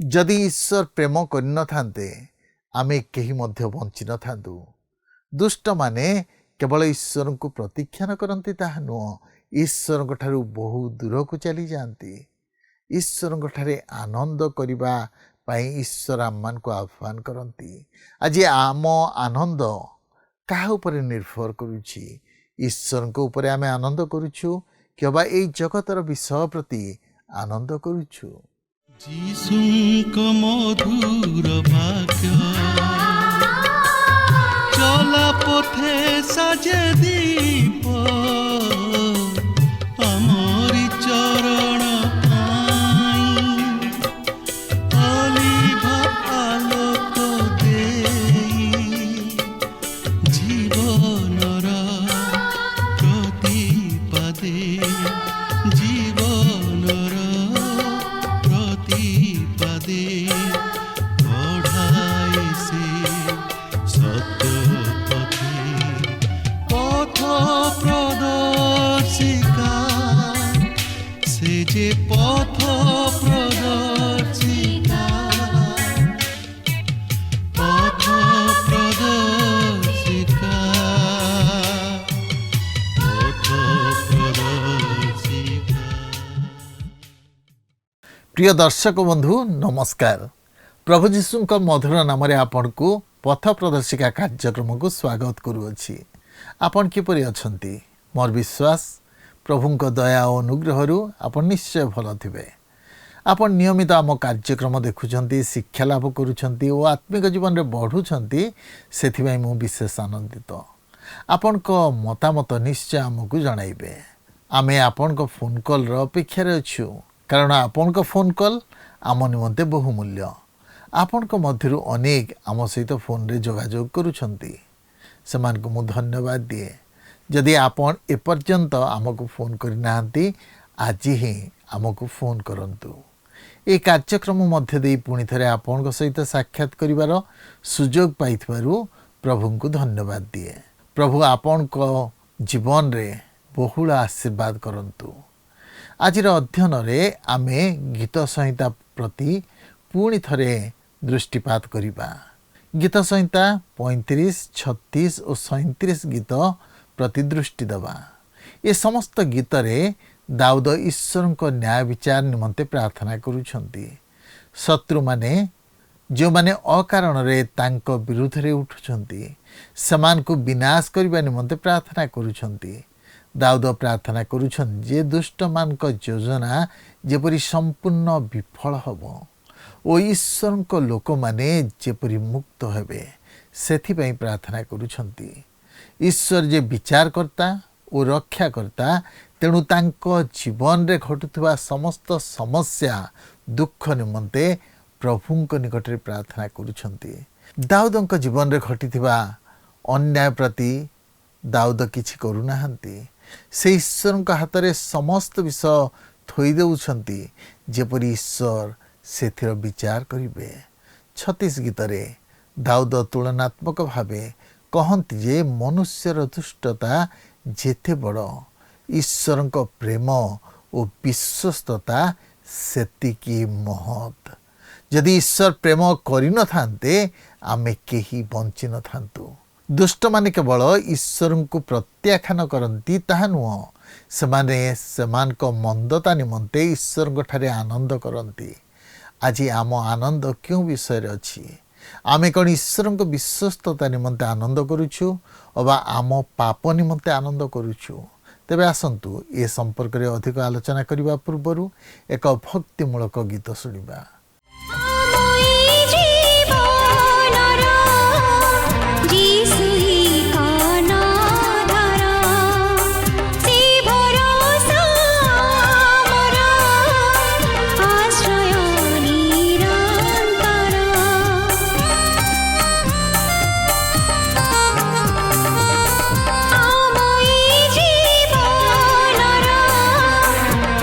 जदि ईश्वर प्रेम करते आमे केही मध्य बंची न थांतु। दुष्ट माने केवल ईश्वर को प्रतीक्षा न करती ताहा नुह, ईश्वर ठारू बहु दूर को चली जाती। ईश्वर ठारे आनंद करने पाई ईश्वर आम मान को आह्वान करती। आज आम आनंद क्या ऊपर निर्भर करुछि? ईश्वर को ऊपर आमे आनंद करुछु कि बा एई जगतर विषय प्रति आनंद करुछु? जीशुंक मधुर वाक्य चला पथे साजे दीप आमरी चरण अलिभ आलोक देई जीवनर प्रतिपदे जीवनर प्रतिपदे बढ़ाए से सत्य पथे पथ प्रदर्शिका से जे पथ प्रदर्शिका पथ प्रदर्शिका पथ प्रदर्शिका। प्रिय दर्शक बंधु नमस्कार। प्रभु जीशु मधुर नाम आपण को पथ प्रदर्शिका कार्यक्रम को स्वागत करुअछि। आपण किपरि अछंती? मोर विश्वास प्रभुंक दया और अनुग्रह आपण निश्चय भल थिबे। आपण नियमित आम कार्यक्रम देखुछंती, शिक्षा लाभ करुछंती और आत्मिक जीवन में बढ़ुछंती, सेथिबाई मु विशेष आनंदित। आपण को मतामत निश्चय आमको जणाइबे। आमे आपण को फोन कॉल रो अपेक्षा रे अछु, कारण आपण को फोन कॉल आम निमंते बहुमूल्य। आपण को मध्यरु अनेक आम सहित फोन रे जोगाजोग करुछंती, समान को मु धन्यवाद दिए। जदि आपण एपर्यंत आमको फोन करि नाहंती, आज ही आमको फोन करंतु। ए कार्यक्रम मध्य दे पुणी थरे आपण को सहित साक्षात करिवार सुजोग पाइथबारु प्रभु को धन्यवाद दिए। प्रभु आपण को जीवन रे बहुल आशीर्वाद करंतु। आज अध्ययन रे आमे गीत संहिता प्रति पुणी थरे दृष्टिपात करिबा। गीत संहिता 35, 36 और 37 गीत प्रति दृष्टि दबा। ये समस्त गीत रे दाऊद ईश्वर को न्याय विचार निमंते प्रार्थना करुछंती। शत्रु माने जो माने अकारण रे तांको विरुद्ध रे उठुछंती, समान को विनाश करबा निमंते प्रार्थना करुछंती। दाऊद प्रार्थना करुछन जे दुष्ट मान को योजना जेपरि संपूर्ण विफल हबो ओ ईश्वर को लोक माने जेपरि मुक्त हेबे, सेथिपई प्रार्थना करुछंती। ईश्वर जे विचार करता और रक्षा करता, तेणु तांको जीवन रे घटुवा समस्त समस्या दुख निमंते प्रभुंक निकट रे प्रार्थना करुछंती। दाऊदंक जीवन रे घटिथिबा अन्याय प्रति दाऊद किछि करुनाहंती। से ईश्वर हाथ में समस्त विषय थोई देउछंती, जेपरि ईश्वर सेथिर विचार करिवे। 36 गीत रे दाऊद तुलनात्मक भावे कहंती जे मनुष्यर दुष्टता जेते बड़, ईश्वर को प्रेम और विश्वस्तता सेतिकी महत। जदि ईश्वर प्रेम करि न थांते आमे केही बंची न थांतु। दुष्ट माने केवल ईश्वर को प्रत्याख्यान करती ताहा नुह, सेमाने समान को मंदता निमंते ईश्वर ठारे आनंद करती। आज आम आनंद क्यों विषय रे अछि? आमे कौन ईश्वर को विश्वस्तता निमंते आनंद करुछु अबा आम पाप निमंते आनंद करुछु? तेबे आसंतु ए संपर्क रे अधिक आलोचना करिबा पूर्वरु एक भक्तिमूलक गीत सुनिबा।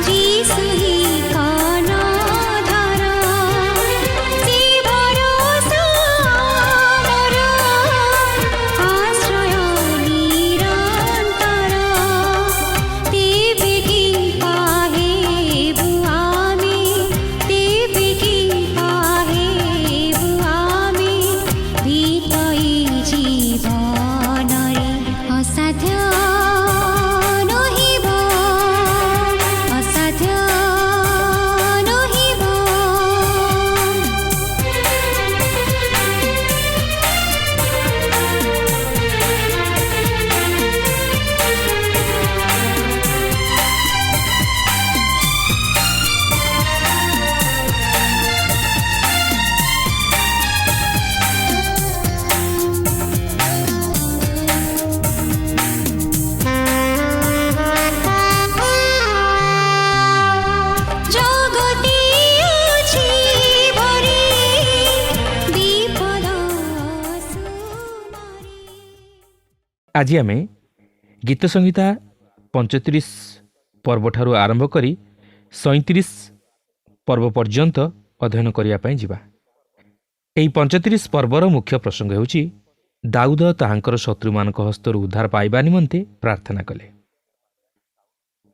जीसु ही काना धारा ଆଜି ଆମେ ଗୀତ ସଂହିତା 35 ପର୍ବଠାରୁ ଆରମ୍ଭ କରି 37 ପର୍ବ ପର୍ଯ୍ୟନ୍ତ ଅଧ୍ୟୟନ କରିବା ପାଇଁ ଯିବା। ଏହି 35 ପର୍ବର ମୁଖ୍ୟ ପ୍ରସଙ୍ଗ ହେଉଛି ଦାଉଦ ତାହାଙ୍କର ଶତ୍ରୁମାନଙ୍କ ହସ୍ତରୁ ଉଦ୍ଧାର ପାଇବା ନିମନ୍ତେ ପ୍ରାର୍ଥନା କଲେ।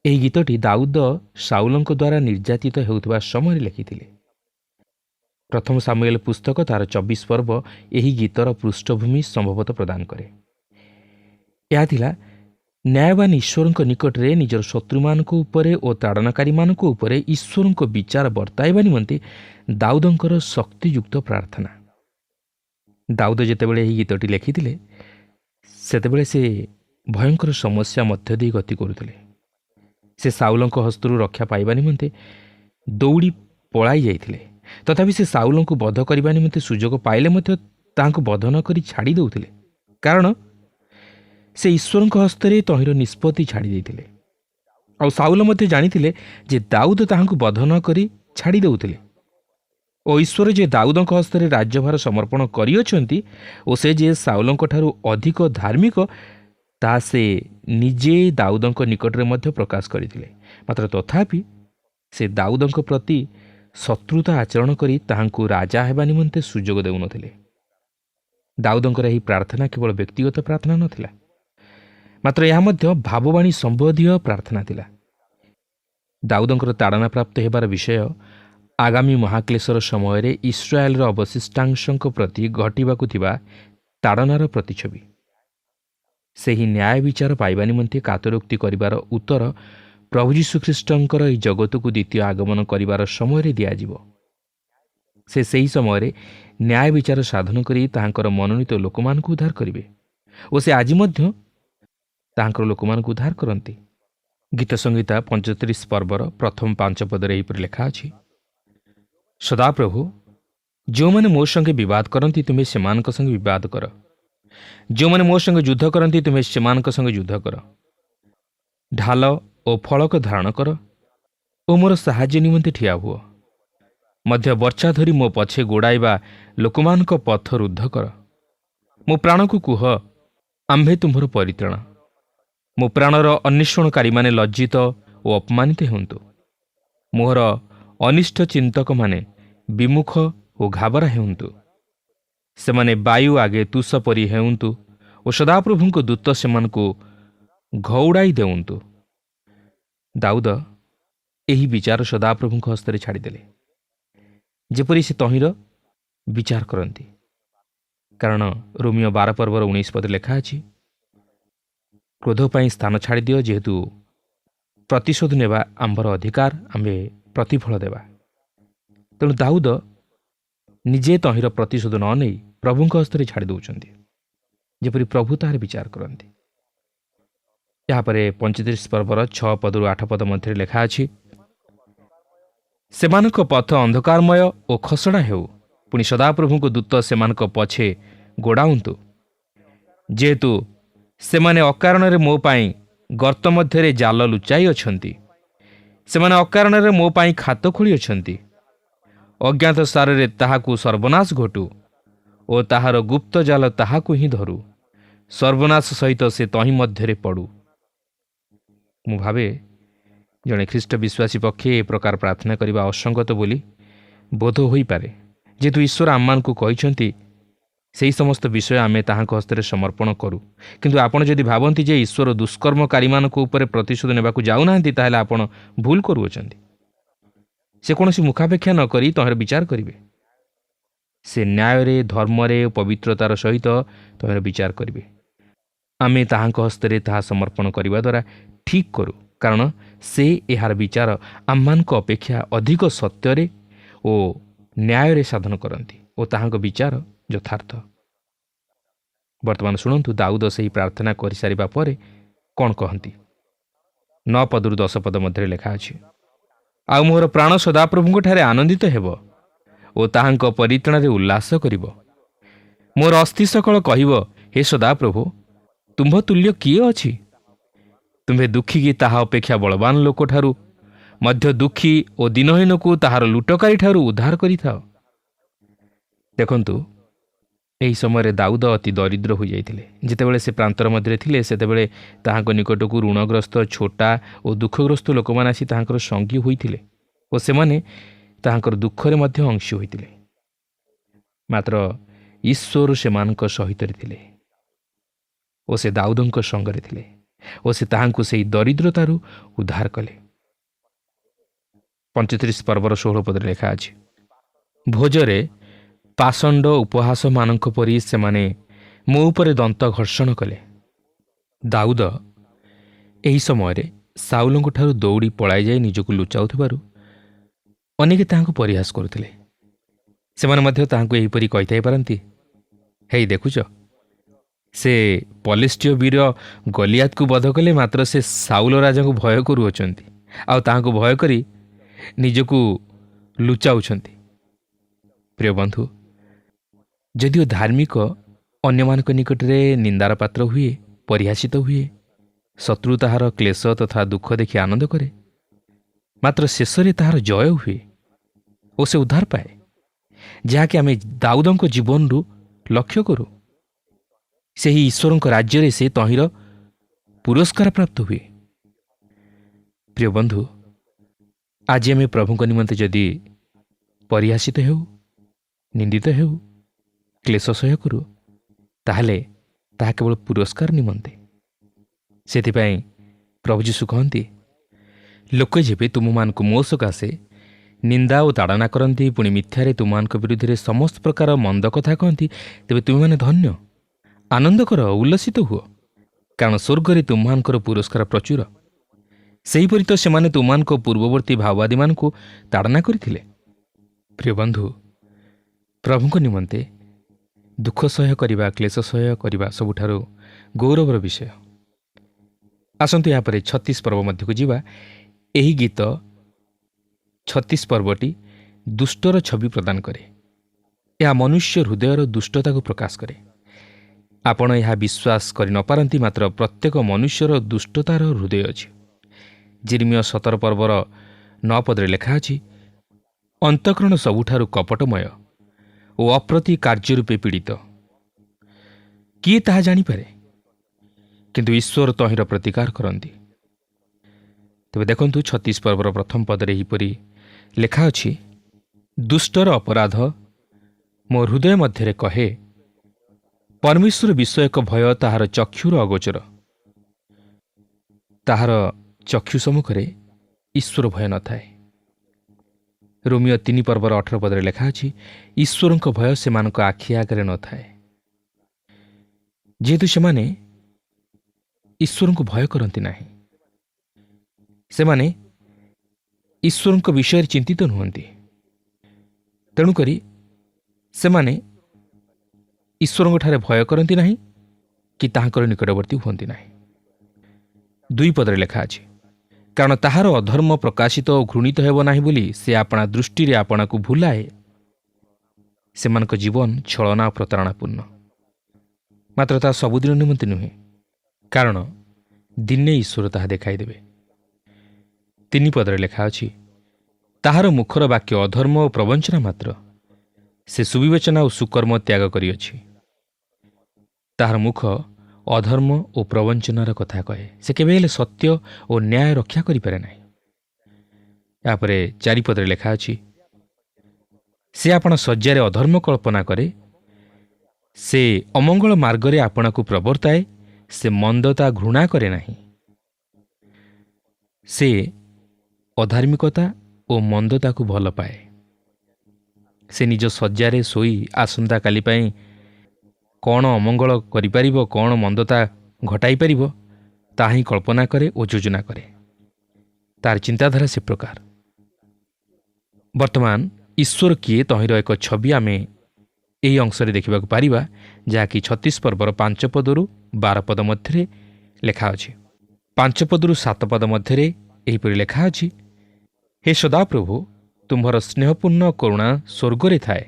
ଏହି ଗୀତଟି ଦାଉଦ ସାଉଲଙ୍କ ଦ୍ୱାରା ନିର୍ଯାତିତ ହେଉଥିବା ସମୟରେ ଲେଖିଥିଲେ। ପ୍ରଥମ ସାମୁଏଲ ପୁସ୍ତକ ତାର 24 ପର୍ବ ଏହି ଗୀତର ପୃଷ୍ଠଭୂମି ସମ୍ଭବତଃ ପ୍ରଦାନ କରେ। ଏହା ଥିଲା ନ୍ୟାୟବାନ ଈଶ୍ୱରଙ୍କ ନିକଟରେ ନିଜର ଶତ୍ରୁମାନଙ୍କ ଉପରେ ଓ ତାଡ଼ନାକାରୀମାନଙ୍କ ଉପରେ ଈଶ୍ୱରଙ୍କ ବିଚାର ବର୍ତ୍ତାଇବା ନିମନ୍ତେ ଦାଉଦଙ୍କର ଶକ୍ତିଯୁକ୍ତ ପ୍ରାର୍ଥନା। ଦାଉଦ ଯେତେବେଳେ ଏହି ଗୀତଟି ଲେଖିଥିଲେ ସେତେବେଳେ ସେ ଭୟଙ୍କର ସମସ୍ୟା ମଧ୍ୟ ଦେଇ ଗତି କରୁଥିଲେ। ସେ ସାଉଲଙ୍କ ହସ୍ତରୁ ରକ୍ଷା ପାଇବା ନିମନ୍ତେ ଦୌଡ଼ି ପଳାଇ ଯାଇଥିଲେ। ତଥାପି ସେ ସାଉଲଙ୍କୁ ବଧ କରିବା ନିମନ୍ତେ ସୁଯୋଗ ପାଇଲେ ମଧ୍ୟ ତାହାଙ୍କୁ ବଧ ନ କରି ଛାଡ଼ି ଦେଉଥିଲେ, କାରଣ ସେ ଈଶ୍ୱରଙ୍କ ହସ୍ତରେ ତହିଁର ନିଷ୍ପତ୍ତି ଛାଡ଼ି ଦେଇଥିଲେ। ଆଉ ସାଉଲ ମଧ୍ୟ ଜାଣିଥିଲେ ଯେ ଦାଉଦ ତାହାଙ୍କୁ ବଧ ନ କରି ଛାଡ଼ି ଦେଉଥିଲେ ଓ ଈଶ୍ୱର ଯେ ଦାଉଦଙ୍କ ହସ୍ତରେ ରାଜ୍ୟଭାର ସମର୍ପଣ କରିଅଛନ୍ତି ଓ ସେ ଯେ ସାଉଲଙ୍କ ଠାରୁ ଅଧିକ ଧାର୍ମିକ ତାହା ସେ ନିଜେ ଦାଉଦଙ୍କ ନିକଟରେ ମଧ୍ୟ ପ୍ରକାଶ କରିଥିଲେ। ମାତ୍ର ତଥାପି ସେ ଦାଉଦଙ୍କ ପ୍ରତି ଶତ୍ରୁତା ଆଚରଣ କରି ତାହାଙ୍କୁ ରାଜା ହେବା ନିମନ୍ତେ ସୁଯୋଗ ଦେଉନଥିଲେ। ଦାଉଦଙ୍କର ଏହି ପ୍ରାର୍ଥନା କେବଳ ବ୍ୟକ୍ତିଗତ ପ୍ରାର୍ଥନା ନଥିଲା, ମାତ୍ର ଏହା ମଧ୍ୟ ଭାବବାଣୀ ସମ୍ବନ୍ଧୀୟ ପ୍ରାର୍ଥନା ଥିଲା। ଦାଉଦଙ୍କର ତାଡ଼ନା ପ୍ରାପ୍ତ ହେବାର ବିଷୟ ଆଗାମୀ ମହାକ୍ଲେଶର ସମୟରେ ଇସ୍ରାଏଲର ଅବଶିଷ୍ଟାଂଶଙ୍କ ପ୍ରତି ଘଟିବାକୁ ଥିବା ତାଡ଼ନାର ପ୍ରତିଛବି। ସେହି ନ୍ୟାୟ ବିଚାର ପାଇବା ନିମନ୍ତେ କାତରୋକ୍ତି କରିବାର ଉତ୍ତର ପ୍ରଭୁ ଯୀଶୁଖ୍ରୀଷ୍ଟଙ୍କର ଏହି ଜଗତକୁ ଦ୍ୱିତୀୟ ଆଗମନ କରିବାର ସମୟରେ ଦିଆଯିବ। ସେ ସେହି ସମୟରେ ନ୍ୟାୟ ବିଚାର ସାଧନ କରି ତାହାଙ୍କର ମନୋନୀତ ଲୋକମାନଙ୍କୁ ଉଦ୍ଧାର କରିବେ ଓ ସେ ଆଜି ମଧ୍ୟ ତାହାଙ୍କର ଲୋକମାନଙ୍କୁ ଉଦ୍ଧାର କରନ୍ତି। ଗୀତ ସଂହିତା 35 ପର୍ବର ପ୍ରଥମ 5 ପଦରେ ଏହିପରି ଲେଖା ଅଛି, ସଦାପ୍ରଭୁ, ଯେଉଁମାନେ ମୋ ସଙ୍ଗେ ବିବାଦ କରନ୍ତି ତୁମେ ସେମାନଙ୍କ ସଙ୍ଗେ ବିବାଦ କର, ଯେଉଁମାନେ ମୋ ସଙ୍ଗେ ଯୁଦ୍ଧ କରନ୍ତି ତୁମେ ସେମାନଙ୍କ ସଙ୍ଗେ ଯୁଦ୍ଧ କର। ଢାଲ ଓ ଫଳକ ଧାରଣ କର ଓ ମୋର ସାହାଯ୍ୟ ନିମନ୍ତେ ଠିଆ ହୁଅ। ମଧ୍ୟ ବର୍ଚ୍ଛା ଧରି ମୋ ପଛେ ଗୋଡ଼ାଇବା ଲୋକମାନଙ୍କ ପଥ ରୁଦ୍ଧ କର। ମୋ ପ୍ରାଣକୁ କୁହ, ଆମ୍ଭେ ତୁମ୍ଭର ପରିତ୍ରାଣ। ମୋ ପ୍ରାଣର ଅନ୍ୱେଷଣକାରୀମାନେ ଲଜ୍ଜିତ ଓ ଅପମାନିତ ହୁଅନ୍ତୁ। ମୋହର ଅନିଷ୍ଟ ଚିନ୍ତକମାନେ ବିମୁଖ ଓ ଘାବରା ହେଉନ୍ତୁ। ସେମାନେ ବାୟୁ ଆଗେ ତୁଷ ପରି ହେଉନ୍ତୁ ଓ ସଦାପ୍ରଭୁଙ୍କ ଦୂତ ସେମାନଙ୍କୁ ଘଉଡ଼ାଇ ଦେଉନ୍ତୁ। ଦାଉଦ ଏହି ବିଚାର ସଦାପ୍ରଭୁଙ୍କ ହସ୍ତରେ ଛାଡ଼ିଦେଲେ, ଯେପରି ସେ ତହିଁର ବିଚାର କରନ୍ତି। କାରଣ ରୋମିଓ 12 ପର୍ବର 19 ପଦରେ ଲେଖା ଅଛି, କ୍ରୋଧ ପାଇଁ ସ୍ଥାନ ଛାଡ଼ିଦିଅ, ଯେହେତୁ ପ୍ରତିଶୋଧ ନେବା ଆମ୍ଭର ଅଧିକାର, ଆମ୍ଭେ ପ୍ରତିଫଳ ଦେବା। ତେଣୁ ଦାଉଦ ନିଜେ ତହିଁର ପ୍ରତିଶୋଧ ନ ନେଇ ପ୍ରଭୁଙ୍କ ହସ୍ତରେ ଛାଡ଼ି ଦେଉଛନ୍ତି, ଯେପରି ପ୍ରଭୁ ତାହାର ବିଚାର କରନ୍ତି। ଏହାପରେ 35 ପର୍ବର 6 ପଦରୁ 8 ପଦ ମଧ୍ୟରେ ଲେଖା ଅଛି, ସେମାନଙ୍କ ପଥ ଅନ୍ଧକାରମୟ ଓ ଖସଡ଼ା ହେଉ, ପୁଣି ସଦାପ୍ରଭୁଙ୍କ ଦୂତ ସେମାନଙ୍କ ପଛେ ଗୋଡ଼ାଉନ୍ତୁ। ଯେହେତୁ ସେମାନେ ଅକାରଣରେ ମୋ ପାଇଁ ଗର୍ତ୍ତ ମଧ୍ୟରେ ଜାଲ ଲୁଚାଇ ଅଛନ୍ତି, ସେମାନେ ଅକାରଣରେ ମୋ ପାଇଁ ଖାତ ଖୋଳି ଅଛନ୍ତି। ଅଜ୍ଞାତ ସାରରେ ତାହାକୁ ସର୍ବନାଶ ଘଟୁ ଓ ତାହାର ଗୁପ୍ତ ଜାଲ ତାହାକୁ ହିଁ ଧରୁ। ସର୍ବନାଶ ସହିତ ସେ ତହିଁ ମଧ୍ୟରେ ପଡ଼ୁ। ମୁଁ ଭାବେ ଜଣେ ଖ୍ରୀଷ୍ଟ ବିଶ୍ୱାସୀ ପକ୍ଷେ ଏ ପ୍ରକାର ପ୍ରାର୍ଥନା କରିବା ଅସଙ୍ଗତ ବୋଲି ବୋଧ ହୋଇପାରେ, ଯେହେତୁ ଈଶ୍ୱର ଆମମାନଙ୍କୁ କହିଛନ୍ତି ସେହି ସମସ୍ତ ବିଷୟ ଆମେ ତାହାଙ୍କ ହସ୍ତରେ ସମର୍ପଣ କରୁ। କିନ୍ତୁ ଆପଣ ଯଦି ଭାବନ୍ତି ଯେ ଈଶ୍ୱର ଦୁଷ୍କର୍ମକାରୀମାନଙ୍କ ଉପରେ ପ୍ରତିଶୋଧ ନେବାକୁ ଯାଉନାହାନ୍ତି, ତାହେଲେ ଆପଣ ଭୁଲ କରୁଅଛନ୍ତି। ସେ କୌଣସି ମୁଖାପେକ୍ଷା ନ କରି ତହିଁର ବିଚାର କରିବେ। ସେ ନ୍ୟାୟରେ, ଧର୍ମରେ ଓ ପବିତ୍ରତାର ସହିତ ତହିଁର ବିଚାର କରିବେ। ଆମେ ତାହାଙ୍କ ହସ୍ତରେ ତାହା ସମର୍ପଣ କରିବା ଦ୍ୱାରା ଠିକ୍ କରୁ, କାରଣ ସେ ଏହାର ବିଚାର ଆମମାନଙ୍କ ଅପେକ୍ଷା ଅଧିକ ସତ୍ୟରେ ଓ ନ୍ୟାୟରେ ସାଧନ କରନ୍ତି ଓ ତାହାଙ୍କ ବିଚାର ଯଥାର୍ଥ। ବର୍ତ୍ତମାନ ଶୁଣନ୍ତୁ, ଦାଉଦ ସେହି ପ୍ରାର୍ଥନା କରିସାରିବା ପରେ କ'ଣ କହନ୍ତି। 9 ପଦରୁ 10 ପଦ ମଧ୍ୟରେ ଲେଖା ଅଛି, ଆଉ ମୋର ପ୍ରାଣ ସଦାପ୍ରଭୁଙ୍କଠାରେ ଆନନ୍ଦିତ ହେବ ଓ ତାହାଙ୍କ ପରିତ୍ରାଣରେ ଉଲ୍ଲାସ କରିବ। ମୋର ଅସ୍ଥି ସକଳ କହିବ, ହେ ସଦାପ୍ରଭୁ, ତୁମ୍ଭ ତୁଲ୍ୟ କିଏ ଅଛି? ତୁମ୍ଭେ ଦୁଃଖୀକି ତାହା ଅପେକ୍ଷା ବଳବାନ ଲୋକଠାରୁ ମଧ୍ୟ ଦୁଃଖୀ ଓ ଦିନହୀନକୁ ତାହାର ଲୁଟକାରୀଠାରୁ ଉଦ୍ଧାର କରିଥାଅ। ଦେଖନ୍ତୁ, ଏହି ସମୟରେ ଦାଉଦ ଅତି ଦରିଦ୍ର ହୋଇଯାଇଥିଲେ। ଯେତେବେଳେ ସେ ପ୍ରାନ୍ତର ମଧ୍ୟରେ ଥିଲେ ସେତେବେଳେ ତାହାଙ୍କ ନିକଟକୁ ଋଣଗ୍ରସ୍ତ, ଛୋଟା ଓ ଦୁଃଖଗ୍ରସ୍ତ ଲୋକମାନେ ଆସି ତାହାଙ୍କର ସଙ୍ଗୀ ହୋଇଥିଲେ ଓ ସେମାନେ ତାହାଙ୍କର ଦୁଃଖରେ ମଧ୍ୟ ଅଂଶୀ ହୋଇଥିଲେ। ମାତ୍ର ଈଶ୍ୱର ସେମାନଙ୍କ ସହିତ ଥିଲେ ଓ ସେ ଦାଉଦଙ୍କ ସଙ୍ଗରେ ଥିଲେ ଓ ସେ ତାହାଙ୍କୁ ସେହି ଦରିଦ୍ରତାରୁ ଉଦ୍ଧାର କଲେ। 35 ପର୍ବର 16 ପଦରେ ଲେଖା ଅଛି, ଭୋଜରେ ପାଷଣ୍ଡ ଉପହାସମାନଙ୍କ ପରି ସେମାନେ ମୋ ଉପରେ ଦନ୍ତ ଘର୍ଷଣ କଲେ। ଦାଉଦ ଏହି ସମୟରେ ସାଉଲଙ୍କଠାରୁ ଦୌଡ଼ି ପଳାଇଯାଇ ନିଜକୁ ଲୁଚାଉଥିବାରୁ ଅନେକେ ତାହାଙ୍କୁ ପରିହାସ କରୁଥିଲେ। ସେମାନେ ମଧ୍ୟ ତାହାଙ୍କୁ ଏହିପରି କହିଥାଇ ପାରନ୍ତି, ହେଇ ଦେଖୁଛ, ସେ ପଲିଷ୍ଟିୟ ବୀର ଗଲିଆତକୁ ବଧ କଲେ, ମାତ୍ର ସେ ସାଉଲ ରାଜାଙ୍କୁ ଭୟ କରୁଅଛନ୍ତି ଆଉ ତାହାଙ୍କୁ ଭୟ କରି ନିଜକୁ ଲୁଚାଉଛନ୍ତି। ପ୍ରିୟ ବନ୍ଧୁ, ଯଦିଓ ଧାର୍ମିକ ଅନ୍ୟମାନଙ୍କ ନିକଟରେ ନିନ୍ଦାର ପାତ୍ର ହୁଏ, ପରିହାସିତ ହୁଏ, ଶତ୍ରୁ ତାହାର କ୍ଲେଶ ତଥା ଦୁଃଖ ଦେଖି ଆନନ୍ଦ କରେ, ମାତ୍ର ଶେଷରେ ତାହାର ଜୟ ହୁଏ ଓ ସେ ଉଦ୍ଧାର ପାଏ, ଯାହାକି ଆମେ ଦାଉଦଙ୍କ ଜୀବନରୁ ଲକ୍ଷ୍ୟ କରୁ। ସେହି ଈଶ୍ୱରଙ୍କ ରାଜ୍ୟରେ ସେ ତହିଁର ପୁରସ୍କାର ପ୍ରାପ୍ତ ହୁଏ। ପ୍ରିୟ ବନ୍ଧୁ, ଆଜି ଆମେ ପ୍ରଭୁଙ୍କ ନିମନ୍ତେ ଯଦି ପରିହାସିତ ହେଉ, ନିନ୍ଦିତ ହେଉ, କ୍ଲେଶ ସହ୍ୟ କରୁ, ତାହେଲେ ତାହା କେବଳ ପୁରସ୍କାର ନିମନ୍ତେ। ସେଥିପାଇଁ ପ୍ରଭୁ ଯୀଶୁ କହନ୍ତି, ଲୋକେ ଯେବେ ତୁମମାନଙ୍କୁ ମୋ ସକାଶେ ନିନ୍ଦା ଓ ତାଡ଼ନା କରନ୍ତି, ପୁଣି ମିଥ୍ୟାରେ ତୁମମାନଙ୍କ ବିରୁଦ୍ଧରେ ସମସ୍ତ ପ୍ରକାର ମନ୍ଦ କଥା କହନ୍ତି, ତେବେ ତୁମେମାନେ ଧନ୍ୟ, ଆନନ୍ଦ କର, ଉଲ୍ଲସିତ ହୁଅ, କାରଣ ସ୍ୱର୍ଗରେ ତୁମମାନଙ୍କର ପୁରସ୍କାର ପ୍ରଚୁର। ସେହିପରି ତ ସେମାନେ ତୁମମାନଙ୍କ ପୂର୍ବବର୍ତ୍ତୀ ଭାଓବାଦୀମାନଙ୍କୁ ତାଡ଼ନା କରିଥିଲେ। ପ୍ରିୟ ବନ୍ଧୁ, ପ୍ରଭୁଙ୍କ ନିମନ୍ତେ ଦୁଃଖ ସହ୍ୟ କରିବା, କ୍ଲେଶ ସହ୍ୟ କରିବା ସବୁଠାରୁ ଗୌରବର ବିଷୟ। ଆସନ୍ତୁ ଏହାପରେ 36 ପର୍ବ ମଧ୍ୟକୁ ଯିବା। ଏହି ଗୀତ 36 ପର୍ବଟି ଦୁଷ୍ଟର ଛବି ପ୍ରଦାନ କରେ। ଏହା ମନୁଷ୍ୟ ହୃଦୟର ଦୁଷ୍ଟତାକୁ ପ୍ରକାଶ କରେ। ଆପଣ ଏହା ବିଶ୍ୱାସ କରି ନପାରନ୍ତି, ମାତ୍ର ପ୍ରତ୍ୟେକ ମନୁଷ୍ୟର ଦୁଷ୍ଟତାର ହୃଦୟ ଅଛି। ଜିର୍ମିୟ 17 ପର୍ବର 9 ପଦରେ ଲେଖା ଅଛି, ଅନ୍ତଃକରଣ ସବୁଠାରୁ କପଟମୟ ଓ ଅପ୍ରତି କାର୍ଯ୍ୟ ରୂପେ ପୀଡ଼ିତ, କିଏ ତାହା ଜାଣିପାରେ? କିନ୍ତୁ ଈଶ୍ୱର ତହିଁର ପ୍ରତିକାର କରନ୍ତି। ତେବେ ଦେଖନ୍ତୁ 36 ପର୍ବର ପ୍ରଥମ ପଦରେ ଏହିପରି ଲେଖା ଅଛି, ଦୁଷ୍ଟର ଅପରାଧ ମୋ ହୃଦୟ ମଧ୍ୟରେ କହେ, ପରମେଶ୍ୱର ବିଷୟ ଏକ ଭୟ ତାହାର ଚକ୍ଷୁର ଅଗୋଚର। ତାହାର ଚକ୍ଷୁ ସମ୍ମୁଖରେ ଈଶ୍ୱର ଭୟ ନଥାଏ। ରୋମିଓ 3 ପର୍ବର 18 ପଦରେ ଲେଖା ଅଛି, ଈଶ୍ୱରଙ୍କ ଭୟ ସେମାନଙ୍କ ଆଖି ଆଗରେ ନଥାଏ। ଯେହେତୁ ସେମାନେ ଈଶ୍ୱରଙ୍କୁ ଭୟ କରନ୍ତି ନାହିଁ, ସେମାନେ ଈଶ୍ୱରଙ୍କ ବିଷୟରେ ଚିନ୍ତିତ ନୁହନ୍ତି। ତେଣୁକରି ସେମାନେ ଈଶ୍ୱରଙ୍କଠାରେ ଭୟ କରନ୍ତି ନାହିଁ କି ତାହାଙ୍କର ନିକଟବର୍ତ୍ତୀ ହୁଅନ୍ତି ନାହିଁ। 2 ପଦରେ ଲେଖା ଅଛି, କାରଣ ତାହାର ଅଧର୍ମ ପ୍ରକାଶିତ ଓ ଘୃଣିତ ହେବ ନାହିଁ ବୋଲି ସେ ଆପଣା ଦୃଷ୍ଟିରେ ଆପଣାକୁ ଭୁଲାଏ। ସେମାନଙ୍କ ଜୀବନ ଛଳନା ଓ ପ୍ରତାରଣାପୂର୍ଣ୍ଣ, ମାତ୍ର ତାହା ସବୁଦିନ ନିମନ୍ତେ ନୁହେଁ, କାରଣ ଦିନେ ଈଶ୍ୱର ତାହା ଦେଖାଇଦେବେ। 3 ପଦରେ ଲେଖା ଅଛି, ତାହାର ମୁଖର ବାକ୍ୟ ଅଧର୍ମ ଓ ପ୍ରବଞ୍ଚନା ମାତ୍ର, ସେ ସୁବିବେଚନା ଓ ସୁକର୍ମ ତ୍ୟାଗ କରିଅଛି। ତାହାର ମୁଖ ଅଧର୍ମ ଓ ପ୍ରବଞ୍ଚନାର କଥା କହେ, ସେ କେବେ ହେଲେ ସତ୍ୟ ଓ ନ୍ୟାୟ ରକ୍ଷା କରିପାରେ ନାହିଁ। ଏହାପରେ 4 ପଦରେ ଲେଖା ଅଛି, ସେ ଆପଣା ଶଯ୍ୟାରେ ଅଧର୍ମ କଳ୍ପନା କରେ, ସେ ଅମଙ୍ଗଳ ମାର୍ଗରେ ଆପଣାକୁ ପ୍ରବର୍ତ୍ତାଏ, ସେ ମନ୍ଦତା ଘୃଣା କରେ ନାହିଁ। ସେ ଅଧାର୍ମିକତା ଓ ମନ୍ଦତାକୁ ଭଲ ପାଏ। ସେ ନିଜ ଶଯ୍ୟାରେ ଶୋଇ ଆସନ୍ତାକାଲି ପାଇଁ କ'ଣ ଅମଙ୍ଗଳ କରିପାରିବ, କ'ଣ ମନ୍ଦତା ଘଟାଇ ପାରିବ, ତାହା ହିଁ କଳ୍ପନା କରେ ଓ ଯୋଜନା କରେ। ତାର ଚିନ୍ତାଧାରା ସେ ପ୍ରକାର। ବର୍ତ୍ତମାନ ଈଶ୍ୱର କିଏ ତହିଁର ଏକ ଛବି ଆମେ ଏହି ଅଂଶରେ ଦେଖିବାକୁ ପାରିବା, ଯାହାକି 36 ପର୍ବର 5 ପଦରୁ 12 ପଦ ମଧ୍ୟରେ ଲେଖା ଅଛି। 5 ପଦରୁ 7 ପଦ ମଧ୍ୟରେ ଏହିପରି ଲେଖା ଅଛି, ହେ ସଦାପ୍ରଭୁ, ତୁମ୍ଭର ସ୍ନେହପୂର୍ଣ୍ଣ କରୁଣା ସ୍ୱର୍ଗରେ ଥାଏ,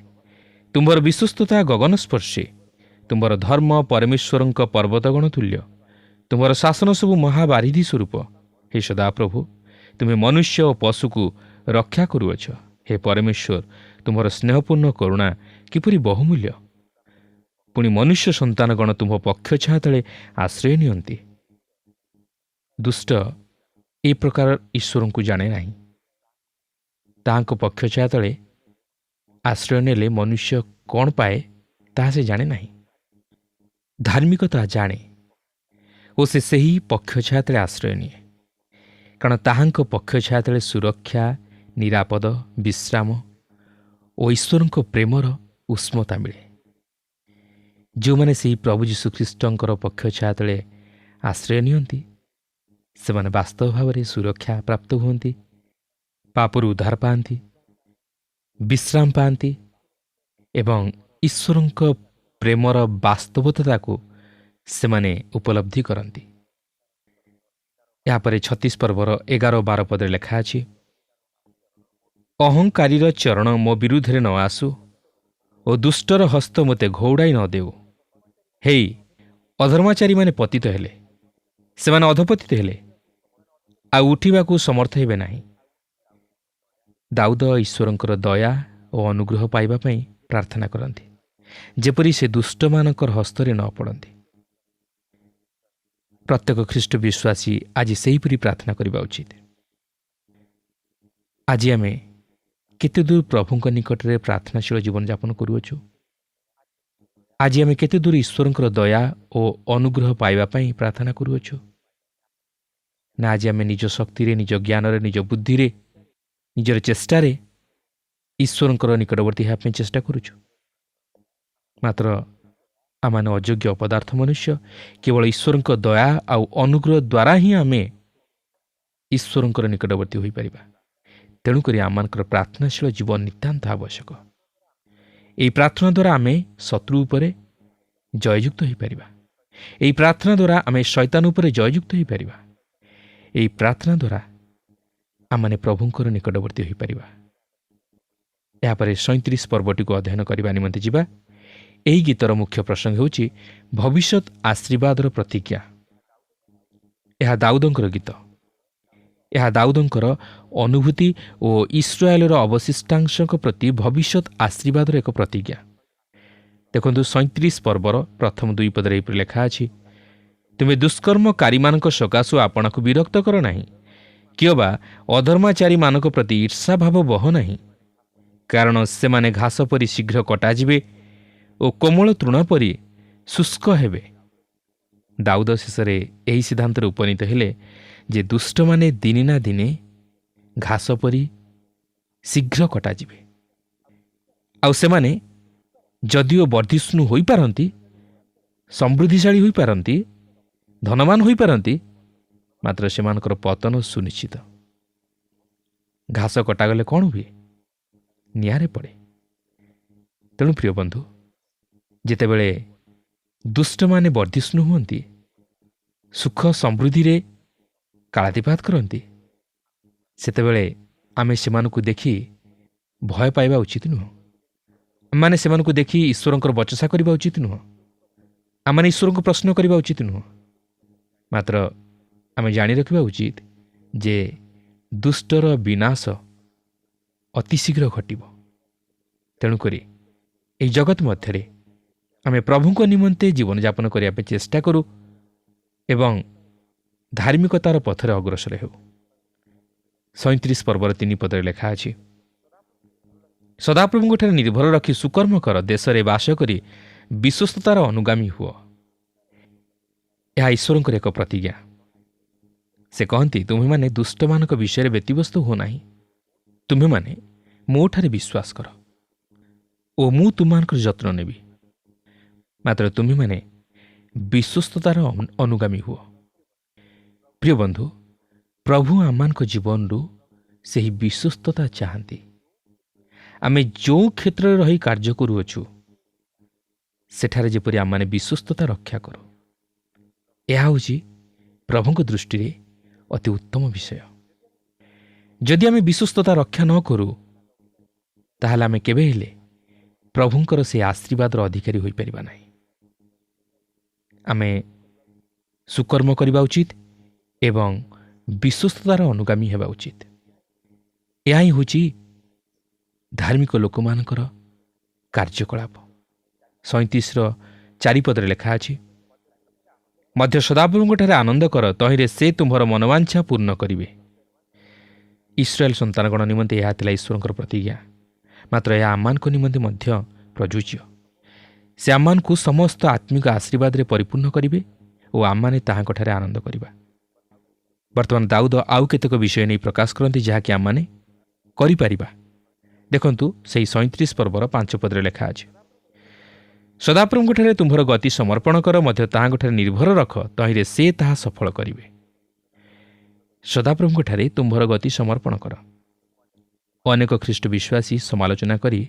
ତୁମ୍ଭର ବିଶ୍ୱସ୍ତତା ଗଗନସ୍ପର୍ଶୀ, ତୁମ୍ଭର ଧର୍ମ ପରମେଶ୍ୱରଙ୍କ ପର୍ବତଗଣ ତୁଲ୍ୟ, ତୁମ୍ଭର ଶାସନ ସବୁ ମହାବାରିଧି ସ୍ୱରୂପ। ହେ ସଦାପ୍ରଭୁ, ତୁମେ ମନୁଷ୍ୟ ଓ ପଶୁକୁ ରକ୍ଷା କରୁଅଛ। ହେ ପରମେଶ୍ୱର, ତୁମ୍ଭର ସ୍ନେହପୂର୍ଣ୍ଣ କରୁଣା କିପରି ବହୁମୂଲ୍ୟ। ପୁଣି ମନୁଷ୍ୟ ସନ୍ତାନଗଣ ତୁମ୍ଭ ପକ୍ଷ ଛାୟା ତଳେ ଆଶ୍ରୟ ନିଅନ୍ତି। ଦୁଷ୍ଟ ଏ ପ୍ରକାର ଈଶ୍ୱରଙ୍କୁ ଜାଣେ ନାହିଁ। ତାହାଙ୍କ ପକ୍ଷ ଛାୟା ତଳେ ଆଶ୍ରୟ ନେଲେ ମନୁଷ୍ୟ କ'ଣ ପାଏ ତାହା ସେ ଜାଣେ ନାହିଁ। ଧାର୍ମିକତା ଜାଣେ ଓ ସେ ସେହି ପକ୍ଷ ଛାୟା ତଳେ ଆଶ୍ରୟ ନିଏ, କାରଣ ତାହାଙ୍କ ପକ୍ଷ ଛାୟା ତଳେ ସୁରକ୍ଷା, ନିରାପଦ, ବିଶ୍ରାମ ଓ ଈଶ୍ୱରଙ୍କ ପ୍ରେମର ଉଷ୍ମତା ମିଳେ। ଯେଉଁମାନେ ସେହି ପ୍ରଭୁ ଯୀଶୁଖ୍ରୀଷ୍ଟଙ୍କର ପକ୍ଷ ଛାୟା ତଳେ ଆଶ୍ରୟ ନିଅନ୍ତି ସେମାନେ ବାସ୍ତବ ଭାବରେ ସୁରକ୍ଷା ପ୍ରାପ୍ତ ହୁଅନ୍ତି, ପାପରୁ ଉଦ୍ଧାର ପାଆନ୍ତି, ବିଶ୍ରାମ ପାଆନ୍ତି ଏବଂ ଈଶ୍ୱରଙ୍କ ପ୍ରେମର ବାସ୍ତବତାକୁ ସେମାନେ ଉପଲବ୍ଧି କରନ୍ତି। ଏହାପରେ 36 ପର୍ବର 11-12 ପଦରେ ଲେଖା ଅଛି, ଅହଙ୍କାରୀର ଚରଣ ମୋ ବିରୁଦ୍ଧରେ ନ ଆସୁ ଓ ଦୁଷ୍ଟର ହସ୍ତ ମୋତେ ଘଉଡ଼ାଇ ନ ଦେଉ। ହେଇ ଅଧର୍ମାଚାରୀମାନେ ପତିତ ହେଲେ, ସେମାନେ ଅଧପତିତ ହେଲେ, ଆଉ ଉଠିବାକୁ ସମର୍ଥ ହେବେ ନାହିଁ। ଦାଉଦ ଈଶ୍ୱରଙ୍କର ଦୟା ଓ ଅନୁଗ୍ରହ ପାଇବା ପାଇଁ ପ୍ରାର୍ଥନା କରନ୍ତି, ଯେପରି ସେ ଦୁଷ୍ଟମାନଙ୍କର ହସ୍ତରେ ନ ପଡ଼ନ୍ତି। ପ୍ରତ୍ୟେକ ଖ୍ରୀଷ୍ଟ ବିଶ୍ୱାସୀ ଆଜି ସେହିପରି ପ୍ରାର୍ଥନା କରିବା ଉଚିତ। ଆଜି ଆମେ କେତେ ଦୂର ପ୍ରଭୁଙ୍କ ନିକଟରେ ପ୍ରାର୍ଥନାଶୀଳ ଜୀବନଯାପନ କରୁଅଛୁ? ଆଜି ଆମେ କେତେ ଦୂର ଈଶ୍ୱରଙ୍କର ଦୟା ଓ ଅନୁଗ୍ରହ ପାଇବା ପାଇଁ ପ୍ରାର୍ଥନା କରୁଅଛୁ? ନା ଆଜି ଆମେ ନିଜ ଶକ୍ତିରେ, ନିଜ ଜ୍ଞାନରେ, ନିଜ ବୁଦ୍ଧିରେ, ନିଜର ଚେଷ୍ଟାରେ ଈଶ୍ୱରଙ୍କର ନିକଟବର୍ତ୍ତୀ ହେବା ପାଇଁ ଚେଷ୍ଟା କରୁଛୁ? ମାତ୍ର ଆମମାନେ ଅଯୋଗ୍ୟ ଅପଦାର୍ଥ ମନୁଷ୍ୟ। କେବଳ ଈଶ୍ୱରଙ୍କ ଦୟା ଆଉ ଅନୁଗ୍ରହ ଦ୍ୱାରା ହିଁ ଆମେ ଈଶ୍ୱରଙ୍କର ନିକଟବର୍ତ୍ତୀ ହୋଇପାରିବା। ତେଣୁକରି ଆମମାନଙ୍କର ପ୍ରାର୍ଥନାଶୀଳ ଜୀବନ ନିତାନ୍ତ ଆବଶ୍ୟକ। ଏହି ପ୍ରାର୍ଥନା ଦ୍ୱାରା ଆମେ ଶତ୍ରୁ ଉପରେ ଜୟଯୁକ୍ତ ହୋଇପାରିବା। ଏହି ପ୍ରାର୍ଥନା ଦ୍ୱାରା ଆମେ ଶୈତାନ ଉପରେ ଜୟଯୁକ୍ତ ହୋଇପାରିବା। ଏହି ପ୍ରାର୍ଥନା ଦ୍ୱାରା ଆମମାନେ ପ୍ରଭୁଙ୍କର ନିକଟବର୍ତ୍ତୀ ହୋଇପାରିବା। ଏହାପରେ 37 ପର୍ବଟିକୁ ଅଧ୍ୟୟନ କରିବା ନିମନ୍ତେ ଯିବା। ଏହି ଗୀତର ମୁଖ୍ୟ ପ୍ରସଙ୍ଗ ହେଉଛି ଭବିଷ୍ୟତ ଆଶୀର୍ବାଦର ପ୍ରତିଜ୍ଞା। ଏହା ଦାଉଦଙ୍କର ଗୀତ। ଏହା ଦାଉଦଙ୍କର ଅନୁଭୂତି ଓ ଇସ୍ରାଏଲର ଅବଶିଷ୍ଟାଂଶଙ୍କ ପ୍ରତି ଭବିଷ୍ୟତ ଆଶୀର୍ବାଦର ଏକ ପ୍ରତିଜ୍ଞା। ଦେଖନ୍ତୁ 37 ପର୍ବର ପ୍ରଥମ 2 ପଦରେ ଏହିପରି ଲେଖା ଅଛି, ତୁମେ ଦୁଷ୍କର୍ମକାରୀମାନଙ୍କ ସକାଶୁ ଆପଣାକୁ ବିରକ୍ତ କର ନାହିଁ, କିଅବା ଅଧର୍ମାଚାରୀମାନଙ୍କ ପ୍ରତି ଈର୍ଷାଭାବ ବହ ନାହିଁ, କାରଣ ସେମାନେ ଘାସ ପରି ଶୀଘ୍ର କଟାଯିବେ ଓ କୋମଳ ତୃଣ ପରି ଶୁଷ୍କ ହେବେ। ଦାଉଦ ଶେଷରେ ଏହି ସିଦ୍ଧାନ୍ତରେ ଉପନୀତ ହେଲେ ଯେ ଦୁଷ୍ଟମାନେ ଦିନେ ନା ଦିନେ ଘାସ ପରି ଶୀଘ୍ର କଟାଯିବେ, ଆଉ ସେମାନେ ଯଦିଓ ବର୍ଦ୍ଧିଷ୍ଣୁ ହୋଇପାରନ୍ତି, ସମୃଦ୍ଧିଶାଳୀ ହୋଇପାରନ୍ତି, ଧନବାନ ହୋଇପାରନ୍ତି, ମାତ୍ର ସେମାନଙ୍କର ପତନ ସୁନିଶ୍ଚିତ। ଘାସ କଟାଗଲେ କ'ଣ ହୁଏ? ନିଆଁରେ ପଡ଼େ। ତେଣୁ ପ୍ରିୟ ବନ୍ଧୁ, ଯେତେବେଳେ ଦୁଷ୍ଟମାନେ ବର୍ଦ୍ଧିଷ୍ଣୁ ହୁଅନ୍ତି, ସୁଖ ସମୃଦ୍ଧିରେ କାଳାତିପାତ କରନ୍ତି, ସେତେବେଳେ ଆମେ ସେମାନଙ୍କୁ ଦେଖି ଭୟ ପାଇବା ଉଚିତ ନୁହଁ। ଆମମାନେ ସେମାନଙ୍କୁ ଦେଖି ଈଶ୍ୱରଙ୍କର ବଚସା କରିବା ଉଚିତ ନୁହଁ। ଆମମାନେ ଈଶ୍ୱରଙ୍କୁ ପ୍ରଶ୍ନ କରିବା ଉଚିତ ନୁହଁ। ମାତ୍ର ଆମେ ଜାଣି ରଖିବା ଉଚିତ ଯେ ଦୁଷ୍ଟର ବିନାଶ ଅତି ଶୀଘ୍ର ଘଟିବ। ତେଣୁକରି ଏହି ଜଗତ ମଧ୍ୟରେ ଆମେ ପ୍ରଭୁଙ୍କ ନିମନ୍ତେ ଜୀବନଯାପନ କରିବା ପାଇଁ ଚେଷ୍ଟା କରୁ ଏବଂ ଧାର୍ମିକତାର ପଥରେ ଅଗ୍ରସର ହେଉ। 37 ପର୍ବର 3 ପଦରେ ଲେଖା ଅଛି, ସଦାପ୍ରଭୁଙ୍କଠାରେ ନିର୍ଭର ରଖି ସୁକର୍ମ କର, ଦେଶରେ ବାସ କରି ବିଶ୍ୱସ୍ତତାର ଅନୁଗାମୀ ହୁଅ। ଏହା ଈଶ୍ୱରଙ୍କର ଏକ ପ୍ରତିଜ୍ଞା। ସେ କହନ୍ତି, ତୁମେମାନେ ଦୁଷ୍ଟମାନଙ୍କ ବିଷୟରେ ବ୍ୟତିବ୍ୟସ୍ତ ହୁଅ ନାହିଁ। ତୁମେମାନେ ମୋଠାରେ ବିଶ୍ୱାସ କର ଓ ମୁଁ ତୁମମାନଙ୍କର ଯତ୍ନ ନେବି। ମାତ୍ର ତୁମେମାନେ ବିଶ୍ୱସ୍ତତାର ଅନୁଗାମୀ ହୁଅ। ପ୍ରିୟ ବନ୍ଧୁ, ପ୍ରଭୁ ଆମମାନଙ୍କ ଜୀବନରୁ ସେହି ବିଶ୍ୱସ୍ତତା ଚାହାନ୍ତି। ଆମେ ଯେଉଁ କ୍ଷେତ୍ରରେ ରହି କାର୍ଯ୍ୟ କରୁଅଛୁ ସେଠାରେ ଯେପରି ଆମମାନେ ବିଶ୍ୱସ୍ତତା ରକ୍ଷା କରୁ, ଏହା ହେଉଛି ପ୍ରଭୁଙ୍କ ଦୃଷ୍ଟିରେ ଅତି ଉତ୍ତମ ବିଷୟ। ଯଦି ଆମେ ବିଶ୍ୱସ୍ତତା ରକ୍ଷା ନ କରୁ, ତାହେଲେ ଆମେ କେବେ ହେଲେ ପ୍ରଭୁଙ୍କର ସେହି ଆଶୀର୍ବାଦର ଅଧିକାରୀ ହୋଇପାରିବା ନାହିଁ। ଆମେ ସୁକର୍ମ କରିବା ଉଚିତ ଏବଂ ବିଶ୍ୱସ୍ତତାର ଅନୁଗାମୀ ହେବା ଉଚିତ। ଏହା ହିଁ ହେଉଛି ଧାର୍ମିକ ଲୋକମାନଙ୍କର କାର୍ଯ୍ୟକଳାପ। 37ର ଚାରିପଦରେ ଲେଖା ଅଛି, ମଧ୍ୟ ସଦାପ୍ରଭୁଙ୍କଠାରେ ଆନନ୍ଦ କର, ତହିଁରେ ସେ ତୁମ୍ଭର ମନୋବାଞ୍ଛା ପୂର୍ଣ୍ଣ କରିବେ। ଇସ୍ରାଏଲ ସନ୍ତାନଗଣ ନିମନ୍ତେ ଏହା ଥିଲା ଈଶ୍ୱରଙ୍କର ପ୍ରତିଜ୍ଞା, ମାତ୍ର ଏହା ଆମମାନଙ୍କ ନିମନ୍ତେ ମଧ୍ୟ ପ୍ରଯୁଜ୍ୟ। ସେ ଆମମାନଙ୍କୁ ସମସ୍ତ ଆତ୍ମିକ ଆଶୀର୍ବାଦରେ ପରିପୂର୍ଣ୍ଣ କରିବେ ଓ ଆମମାନେ ତାହାଙ୍କଠାରେ ଆନନ୍ଦ କରିବା। ବର୍ତ୍ତମାନ ଦାଉଦ ଆଉ କେତେକ ବିଷୟ ନେଇ ପ୍ରକାଶ କରନ୍ତି, ଯାହାକି ଆମମାନେ କରିପାରିବା। ଦେଖନ୍ତୁ, ସେହି 37 ପର୍ବର 5 ପଦରେ ଲେଖା ଅଛି, ସଦାପ୍ରଭୁଙ୍କଠାରେ ତୁମ୍ଭର ଗତି ସମର୍ପଣ କର, ମଧ୍ୟ ତାହାଙ୍କଠାରେ ନିର୍ଭର ରଖ, ତହିଁରେ ସେ ତାହା ସଫଳ କରିବେ। ସଦାପ୍ରଭୁଙ୍କଠାରେ ତୁମ୍ଭର ଗତି ସମର୍ପଣ କର। ଅନେକ ଖ୍ରୀଷ୍ଟ ବିଶ୍ୱାସୀ ସମାଲୋଚନା କରି